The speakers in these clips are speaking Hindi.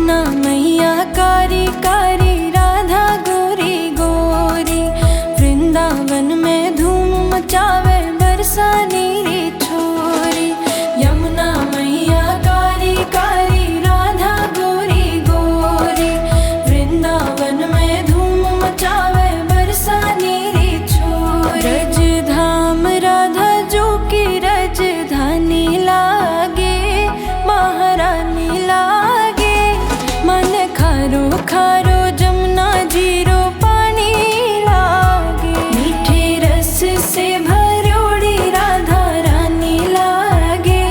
यमुना मैया कारी कारी, राधा गोरी गोरी। वृंदावन में धूम मचावे, बरसा नीरी छोरी। यमुना मैया कारी कारी, राधा गोरी गोरी। वृंदावन में धूम मचावे, बरसा नीरी छोरी। रज धाम राधा जो की रजधानी लागे, महारानी लागे। मन खारो खारो जमुना जीरो पानी लागे। मीठे रस से भरोड़ी राधा रानी लागे,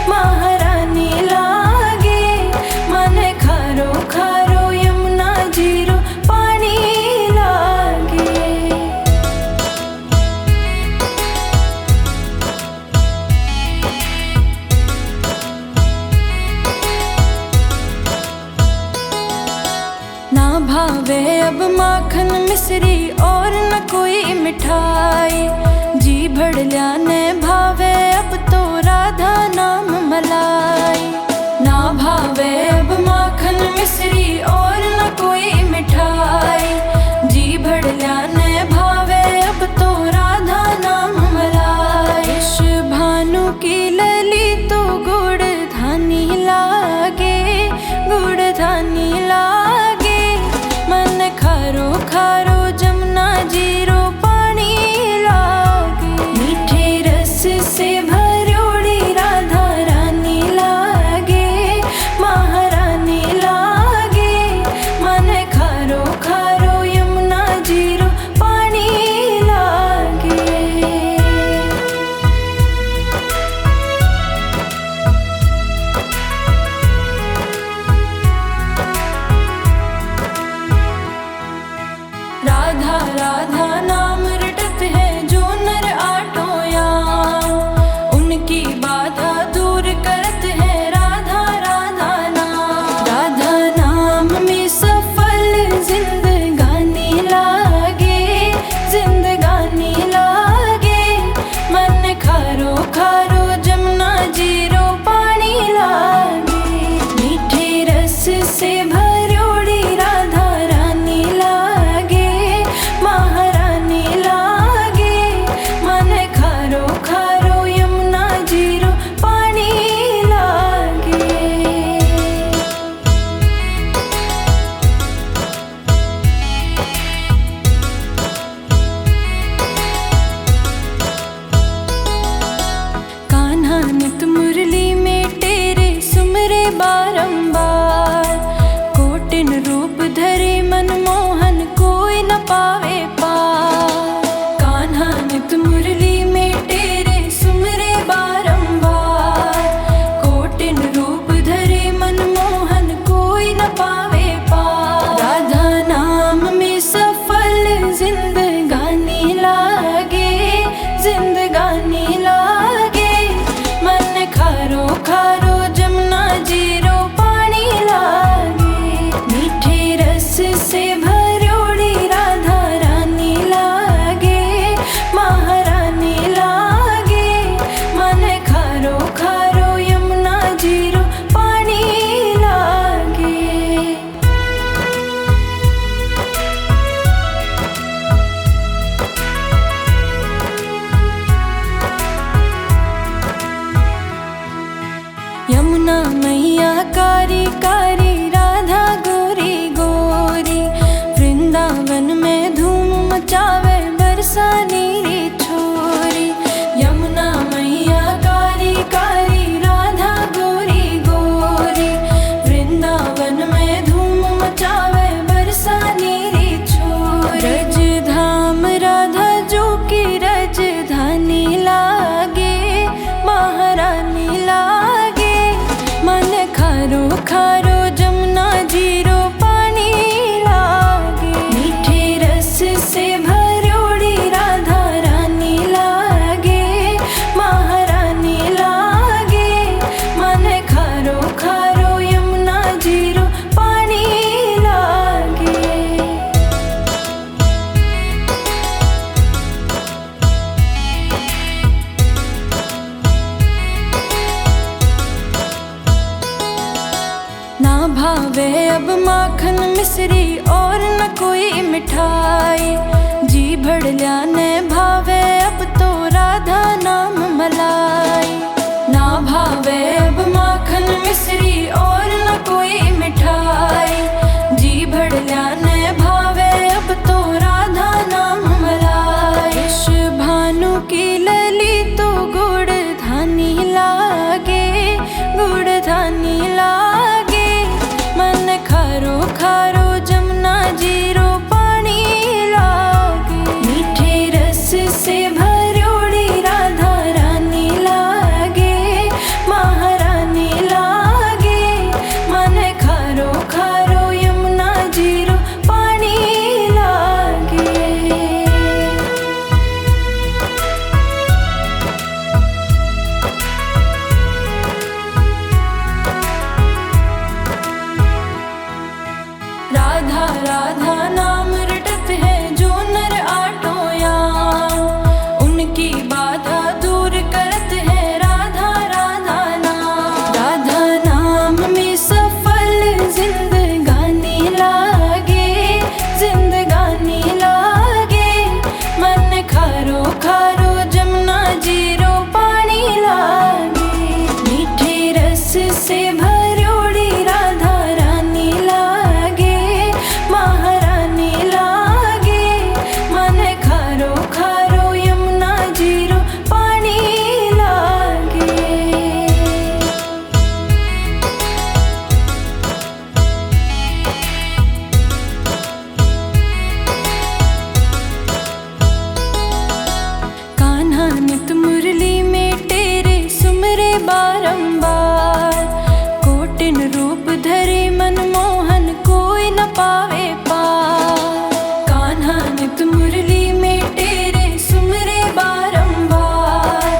महारानी लागे। मन खारो खारो यमुना जीरो पानी लागे। ना भावे अब माखन मिश्री और न कोई मिठाई। जी भड़ल्या ने भावे अब तो राधा नाम मलाई। ना भावे अब माखन मिश्री और न कोई मिठाई। जी भड़ल्या ने भावे अब तो राधा नाम मलाई। इस भानु की लली तो गुड़ धानी लागे, गुड़ धानी लागे। मन खारो खारो जमुना जीरो पानी लागे। मीठे रस से भरोड़ी राधा रानी लागे, महारानी लागे। मन खारो खारो यमुना जीरो पानी लागे। राधा राधा नाम रटत है जो नर आटोया। उनकी बाधा दूर करत है राधा राधा नाम। राधा नाम में सफल जिंदगानी लागे, जिंदगानी लागे। मन खारो खारो जमुना जीरो पानी लागे। मीठे रस से भरोड़ी राधा रानी लागे, महारानी लागे। मन खारो खारो यमुना जीरो पानी लागे। कान्हा नित मुरली में तेरे सुमरे बारंबार। कोटिन रूप धरे मनमोहन कोई न पावे पार। कान्हा नित मुरली में तेरे सुमरे बारंबार। कोटिन रूप धरे मनमोहन कोई न पावे पार। राधा नाम में सफल जिंदगानी लागे, जिंदगानी लागे। मन खारो खारो जमुना जीरो पानी लागे। मीठे रस से भरोड़ी राधा रानी लागे, महारानी लागे। मन खारो खारो यमुना जीरो पानी लागे। यमुना मैया कारी कारी, राधा गोरी गोरी। वृंदावन में धूम मचावे, बरसा नीरी छोरी। यमुना मैया कारी कारी, राधा गोरी गोरी। वृंदावन में धूम मचावे, बरसा नीरी छोरी। रज धाम राधा जो की रजधानी लागे, महारानी लागे। मन खारो खारो जमुना जीरो पानी लागे। मीठे रस से भरोड़ी राधा रानी लागे, महारानी लागे। मन खारो खारो यमुना जीरो पानी लागे। ना भावे अब माखन मिश्री और न कोई मिठाई। जी भड़ल्या ने भावे अब तो राधा नाम मलाई। ना भावे अब माखन मिश्री और न कोई मिठाई। जी भड़ल्या ने भावे अब तो राधा नाम मलाई। इस भानु की लली तो गुड़ धानी लागे, गुड़ धानी लागे। मन खारो खारो जमुना जीरो पानी लागे। मीठे रस से भरोड़ी राधा रानी लागे, महारानी लागे। मन खारो खारो यमुना जीरो पानी लागे। राधा राधा नाम रटत है जो नर आटोया। उनकी बाधा दूर करत है राधा राधा नाम। राधा नाम में सफल जिंदगानी लागे, जिंदगानी लागे। मन खारो खारो जमुना जीरो पानी लागे। मीठे रस से भरोड़ी राधा रानी लागे, महारानी लागे। मन खारो खारो यमुना जीरो पानी लागे। कान्हा नित मुरली में तेरे सुमरे बारंबार। कोटिन रूप धरे मनमोहन कोई न पावे पार। कान्हा नित मुरली में तेरे सुमरे बारंबार।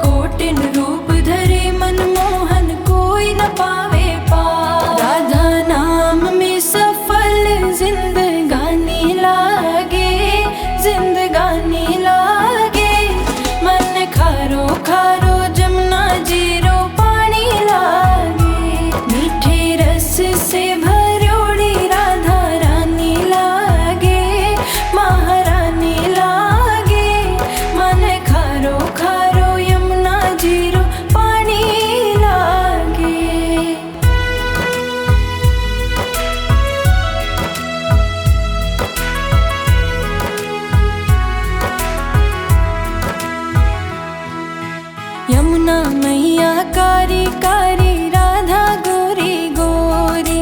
कोटिन रूप धरे मनमोहन कोई न पावे पार। राधा नाम में सफल जिंदगानी लागे, जिंदगानी लागे। मन खारो खारो जमुना जीरो पानी लागे। मीठे रस से भरोड़ी राधा रानी लागे, महारानी लागे। मन खारो खारो यमुना जीरो पानी लागे। यमुना मैया कारी कारी राधा गोरी गोरी।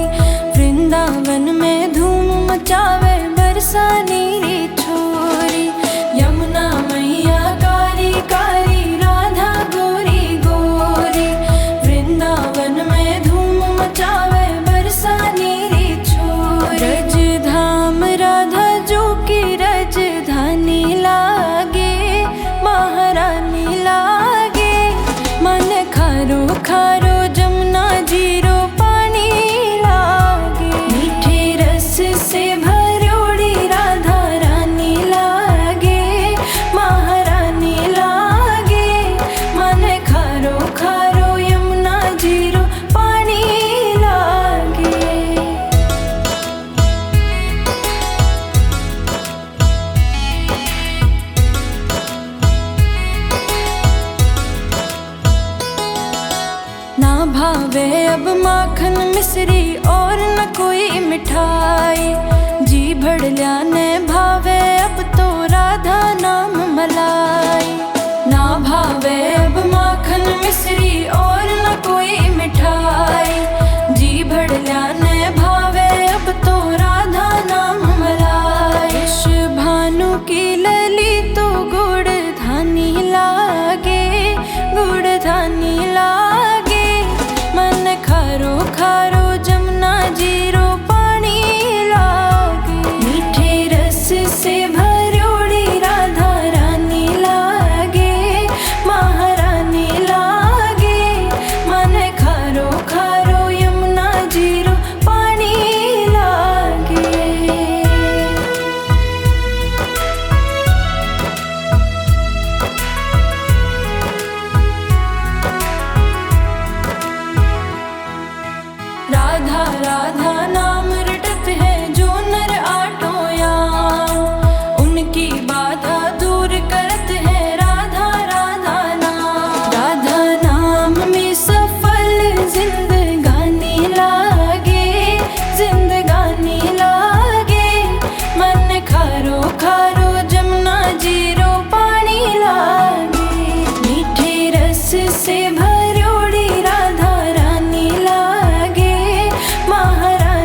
वृंदावन में धूम मचावे बरसा नीरी छोरी। यमुना मैया कारी कारी राधा गोरी गोरी। वृंदावन में धूम मचावे बरसा नीरी छोरी। रजधाम राधा जो की रजधानी लागे, महारानी लागे। मन खारो खारो जमुना जीरो पानी लागे। मीठे रस से भरोड़ी राधा रानी लागे, महारानी लागे। मन खारो खारो यमुना जीरो पानी लागे। ना भावे अब माखन मिश्री और न कोई मिठाई। जी भड़ल्या ने भावे अब तो राधा नाम मलाई। ना भावे अब माखन मिश्री और न कोई मिठाई। जी भड़ल्या ने भावे अब तो राधा नाम मलाई। इस भानु की लली तो गुड़ धानी लागे, गुड़ धानी लागे। मन खारो खारो जमुना जीरो पानी लागे। मीठे रस से भरोड़ी राधा रानी लागे, महारानी लागे। मन खारो राधा राधा नाम रटत है जो नर आटोया, उनकी बाधा दूर करत है राधा राधा नाम। राधा नाम में सफल जिंदगानी लागे, जिंदगानी लागे। मन खारो खारो जमुना जीरो पानी लागे, मीठे रस से भरोड़ी राधा रानी लागे, महारानी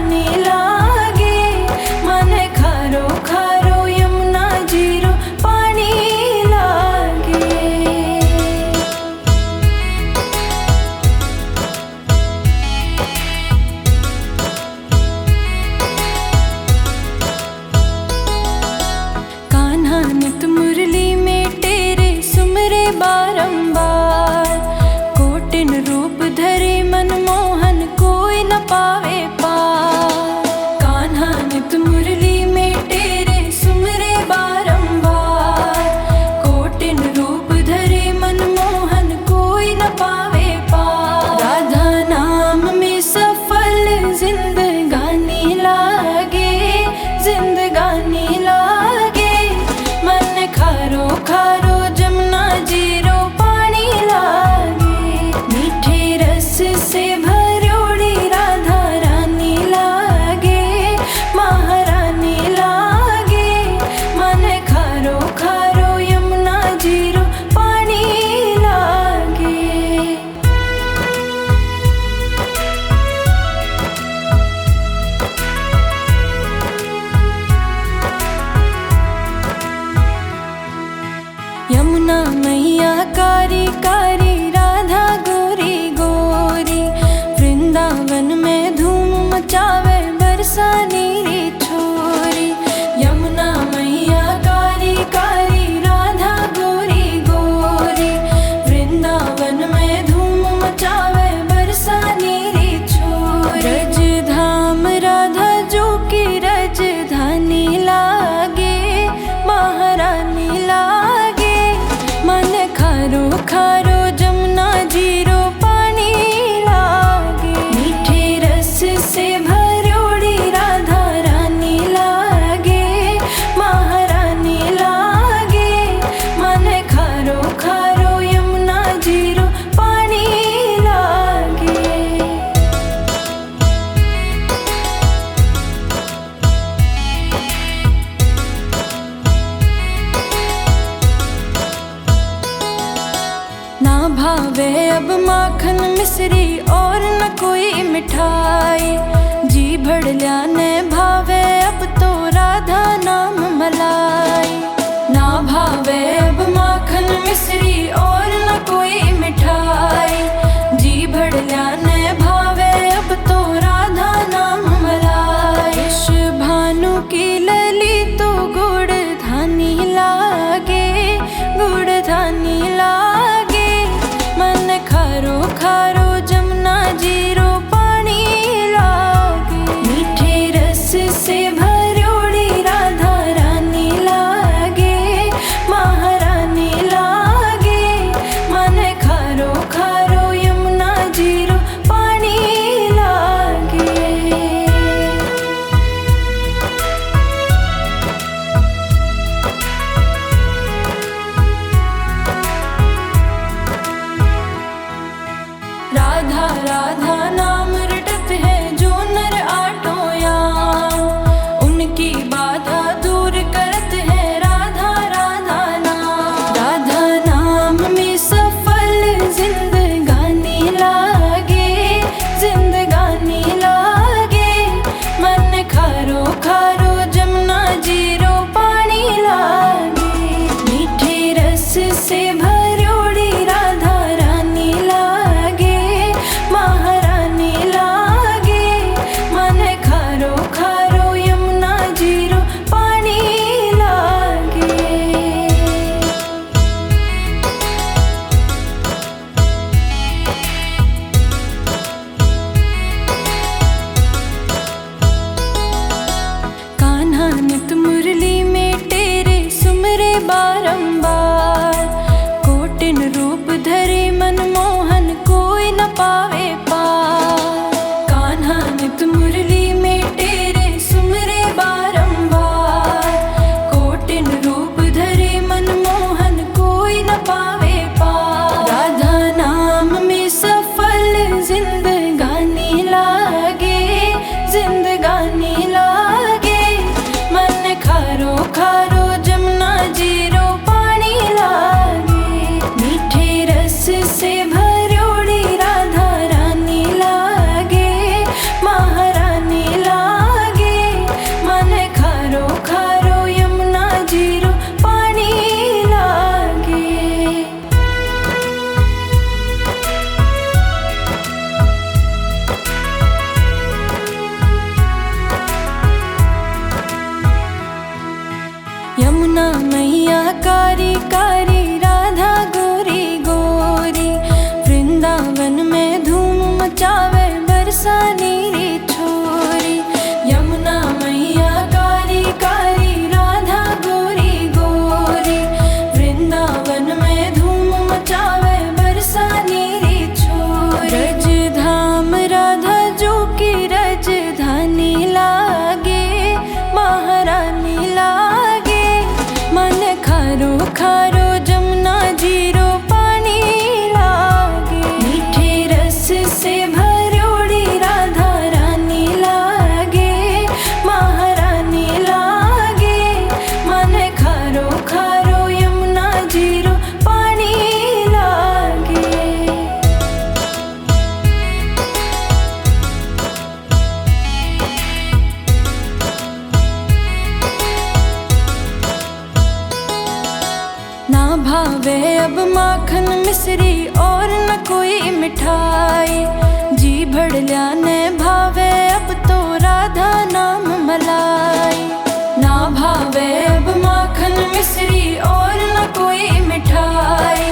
यमुना मैया कारी कारी, राधा गोरी गोरी। वृंदावन में धूम मचावे, बरसा नीरी छोरी। यमुना मैया कारी कारी, राधा गोरी गोरी। वृंदावन में धूम मचावे, बरसा नीरी छोरी। रज धाम राधा जो की राजधानी लागे, महारानी लागे। मन खारो खारो जमुना जीरो पानी लागे। मीठे रस से भरोड़ी राधा रानी लागे, महारानी लागे। मन खारो खारो यमुना जीरो पानी लागे। ना भावे अब माखन मिश्री और न कोई मिठाई। जी भड़ल्या ने भावे अब तो राधा नाम मलाई। ना भावे अब माखन मिश्री और न कोई मिठाई।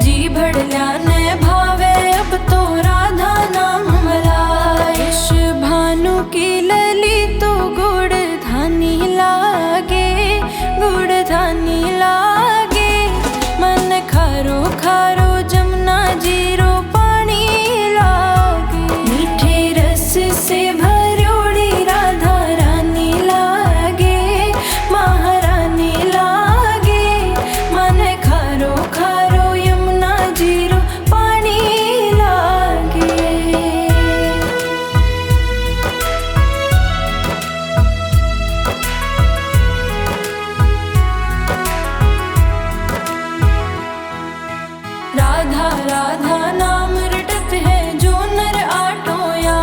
जी भड़ल्या ने भावे अब तो राधा नाम मलाई। इस भानु की लली तो गुड़ धानी लागे, गुड़ धानी लागे। मन खारो खारो जमुना जीरो पानी लागे। मीठे रस से भरोड़ी राधा रानी लागे, महारानी लागे। मन खारो खारो यमुना जीरो पानी लागे। राधा राधा नाम रटत है जो नर आटोया।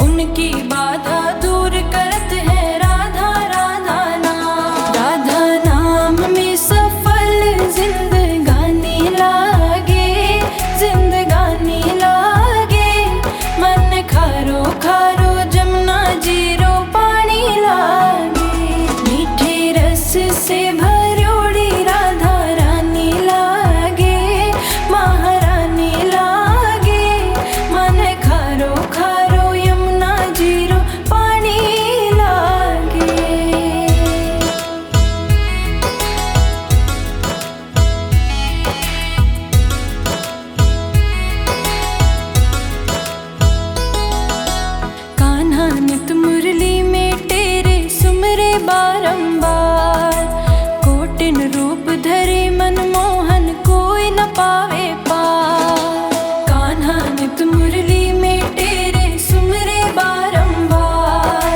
उनकी बाधा दूर करत है राधा राधा नाम। राधा नाम में सफल जिंदगानी लागे, जिंदगानी लागे। मन खारो खारो जमुना जीरो पानी लागे। मीठे रस से भरोड़ी राधा रानी लागे, महारानी लागे। मन खारो खारो यमुना जीरो पानी लागे। कान्हा नित मुरली में तेरे सुमरे बारंबार। कोटिन रूप धरे मनमोहन कोई न पावे पार। कान्हा नित मुरली में तेरे सुमरे बारंबार।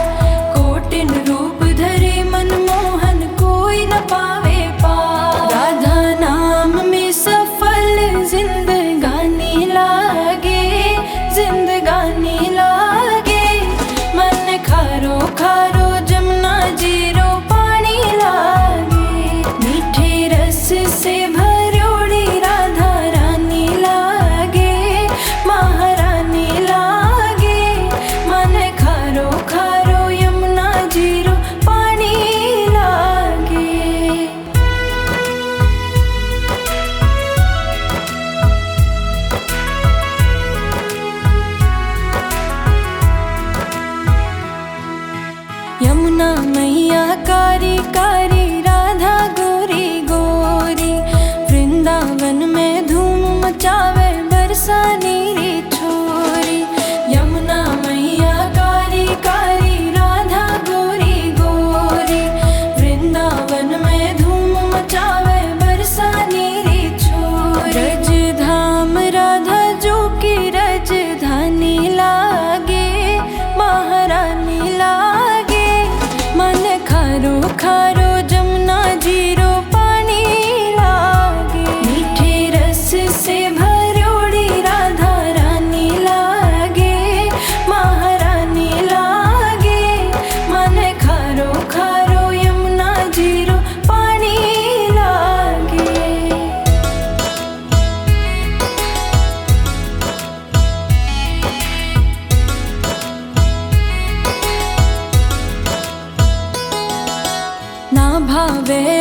कोटिन रूप धरे मनमोहन कोई न पावे पार। राधा नाम में सफल जिंदगानी लागे, जिंदगानी लागे। मन खारो खारो जमुना जीरो पानी लागे। मीठे रस से भरोड़ी राधा रानी लागे, महारानी लागे। मन खारो खारो यमुना जीरो पानी लागे। यमुना मैया कारी कारी, राधा गोरी गोरी। वृंदावन में धूम मचावे, बरसा नीरी छोरी। यमुना मैया कारी कारी, राधा गोरी गोरी। वृंदावन में धूम मचावे, बरसा नीरी छोरी। रज धाम राधा जो की राजधानी लागे, महारानी लागे। मन खारो खारो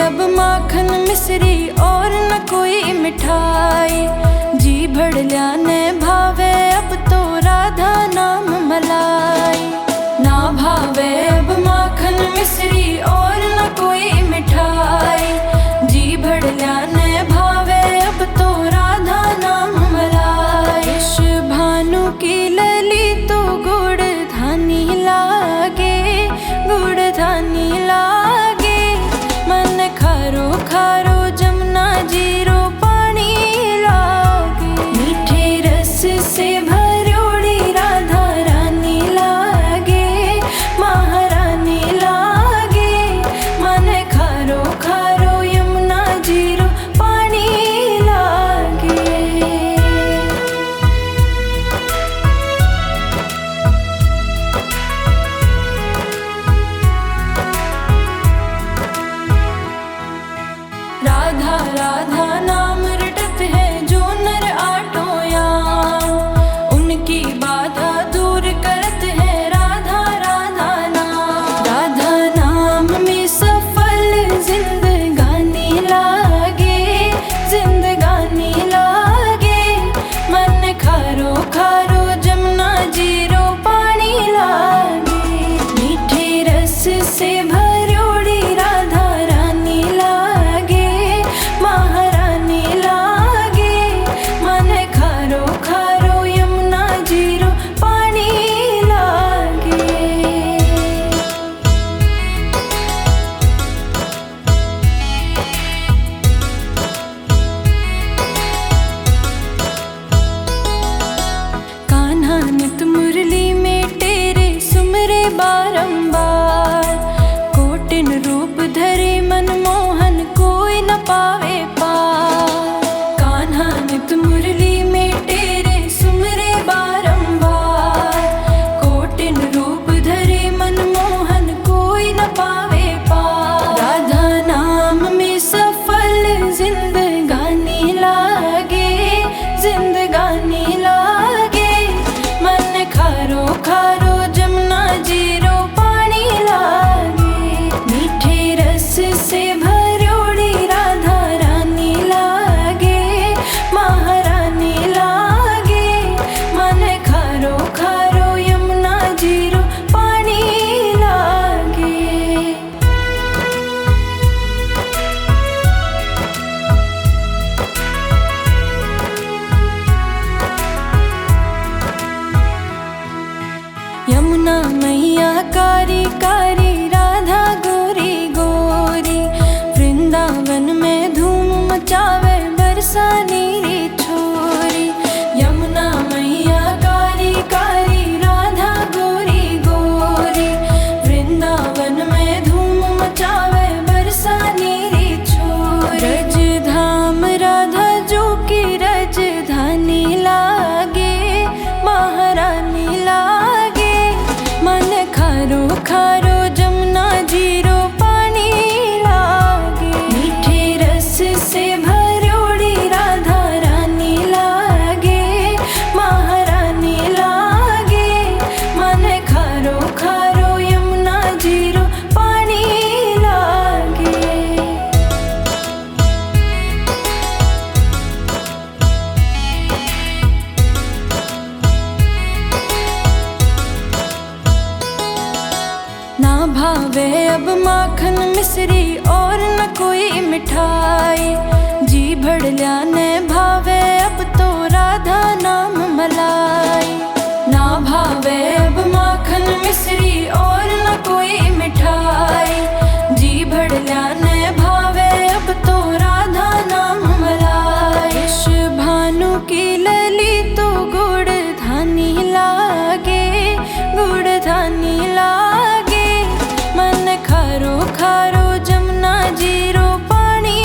अब माखन मिश्री और न कोई मिठाई। जी भड़ल्या ने भावे अब तो राधा नाम मलाई। ना भावे अब माखन मिश्री और न कोई मिठाई। जी भड़ल्या ने भावे अब तो राधा नाम मलाई। इस भानु की लली तो गुड़ धानी लागे, गुड़ धानी लागे। मन खारो खारो जमुना जीरो पानी लागे। मीठे रस से भरोड़ी राधा रानी लागे, महारानी लागे। मन खारो खारो यमुना जीरो पानी लागे। राधा राधा नाम रटत है जो नर आटोया। उनकी बाधा दूर करत है राधा राधा नाम। राधा नाम में सफल जिंदगानी लागे, जिंदगानी लागे। मन खारो खारो जमुना जीरो पानी लागे। मीठे रस से भरोड़ी राधा रानी लागे, महारानी लागे। मन खारो खारो यमुना जीरो पानी लागे। कान्हा नित मुरली में तेरे सुमरे बारंबार। कोटिन रूप धरे मनमोहन कोई न पावे पार। कान्हा नित मुरली में तेरे सुमरे बारंबार। कोटिन रूप धरे मनमोहन कोई न पावे पार। राधा नाम में सफल जिंदगानी लागे, जिंदगानी लागे। मन खारो खारो जमुना जीरो पानी लागे। मीठे रस से भरोड़ी राधा रानी लागे, महारानी लागे। मन खारो खारो यमुना जीरो पानी लागे। यमुना मैया कारी कारी राधा गोरी गोरी। वृंदावन में धूम मचावे बरसा नीरी छोरी। यमुना मैया कारी कारी राधा गोरी गोरी। वृंदावन में धूम मचावे बरसा नीरी छोरी। रजधाम राधा जो की रजधानी लागे, महारानी लागे। मन खारो खारो जमुना जीरो पानी लागे। मीठे रस से भरोड़ी राधा रानी लागे, महारानी लागे। मन खारो खारो यमुना जीरो पानी लागे। ना भावे अब माखन मिश्री और न कोई मिठाई। जी भड़ल्या ने भावे अब तो राधा नाम मलाई। ना भावे अब माखन मिश्री और न कोई मिठाई। जी भड़ल्या ने भावे अब तो राधा नाम मलाई। इस भानु की लली तो गुड़ धानी लागे, गुड़ धानी लागे। मन खारो खारो जमुना जीरो पानी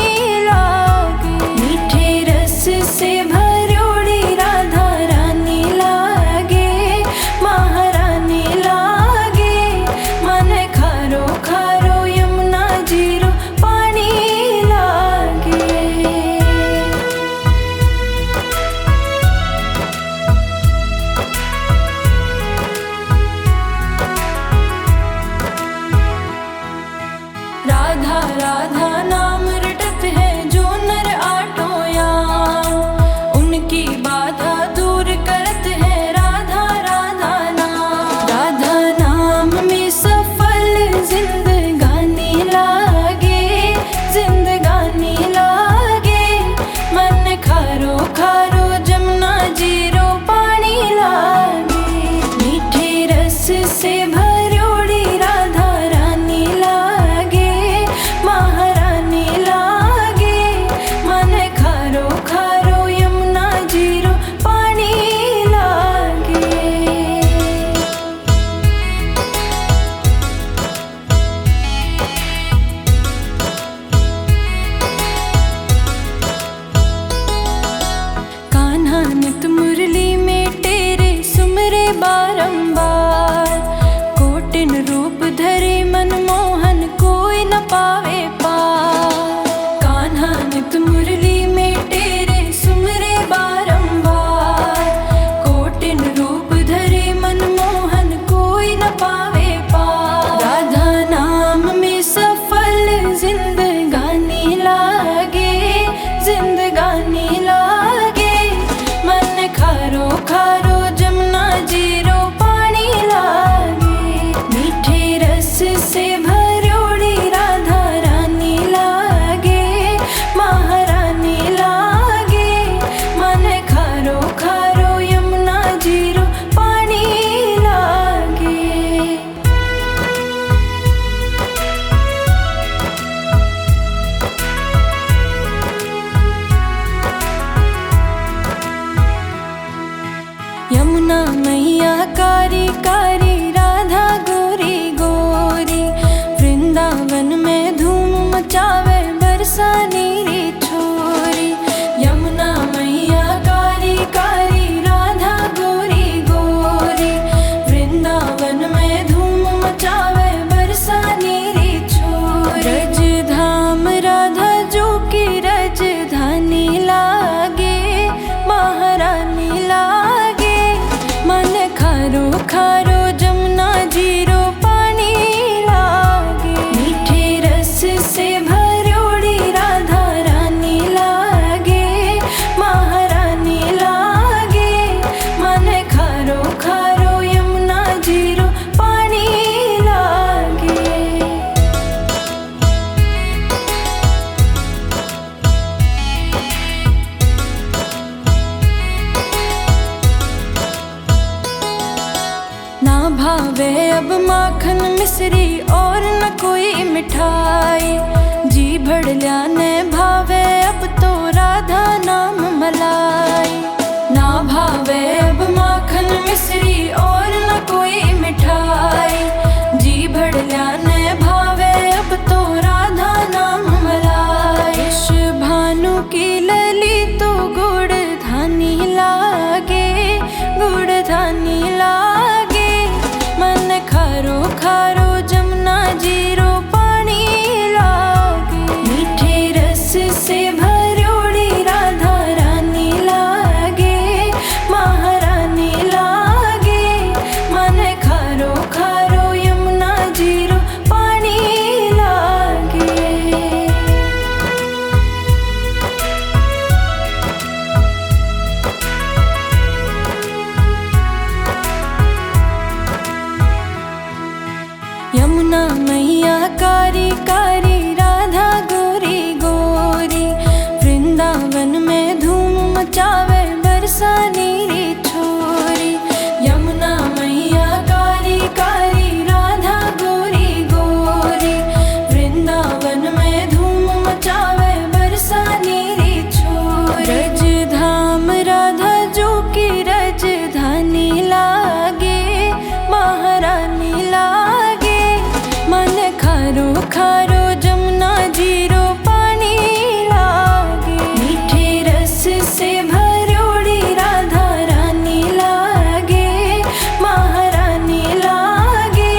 लागे। मीठे रस से भरोड़ी राधा रानी लागे, महारानी लागे। मन खारो खारो यमुना जीरो खारो खारो जमुना जीरो पानी लागे। मीठे रस से भरोड़ी राधा रानी लागे, महारानी लागे। मन खारो खारो यमुना जीरो पानी लागे। ना भावे अब माखन मिश्री और न कोई मिठाई। जी भड़ल्या ने भावे अब तो राधा नाम मलाई। ना भावे अब माखन मिश्री और न कोई मिठाई। जी भड़ल्या ने भावे अब तो राधा नाम मलाई। इस भानु की लली तो गुड़ धानी लागे, गुड़ धानी लागे। मन खारो खारो जमुना जीरो पानी लागे। मीठे रस से भरोड़ी राधा रानी लागे, महारानी लागे। मन खारो खारो यमुना जीरो पानी लागे। यमुना मैया कारी कारी राधा गोरी गोरी। वृंदावन में धूम मचावे बरसा नीरी छोरी। यमुना मैया कारी कारी राधा गोरी गोरी। वृंदावन में धूम मचावे बरसा नीरी छोरी। रज धाम राधा जो की रजधानी लागे, महारानी लागे। मन खारो खारो जमुना जीरो पानी लागे। मीठे रस से भरोड़ी राधा रानी लागे, महारानी लागे।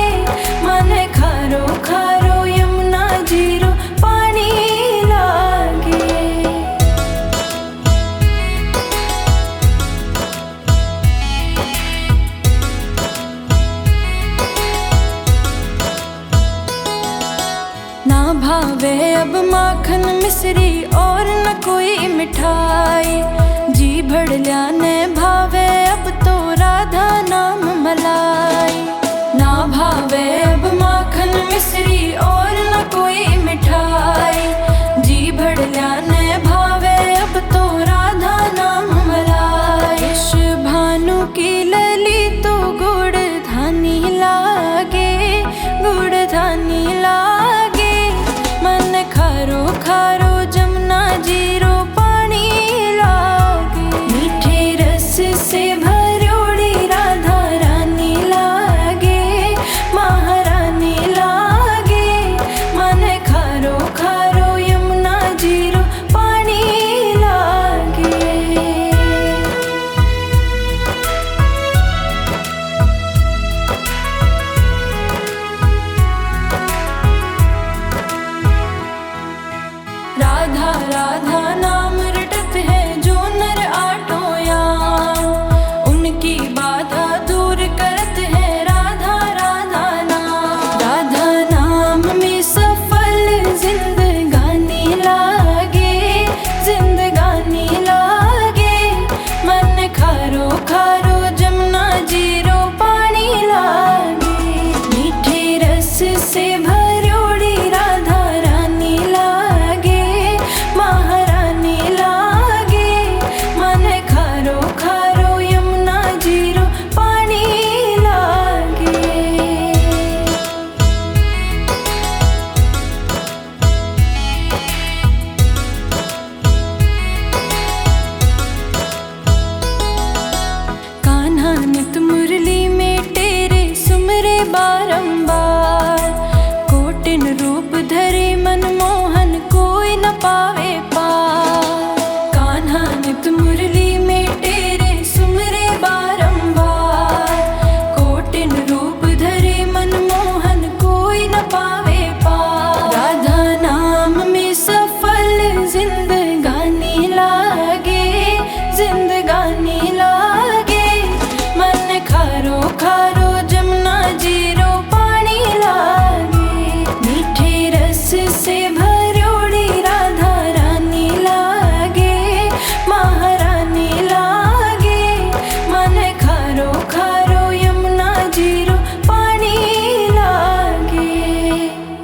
मन खारो खारो यमुना जीरो पानी लागे। ना भावे अब माखन मिश्री और न कोई मिठाई। जी भड़ल्या ने भावे अब तो राधा नाम मलाई।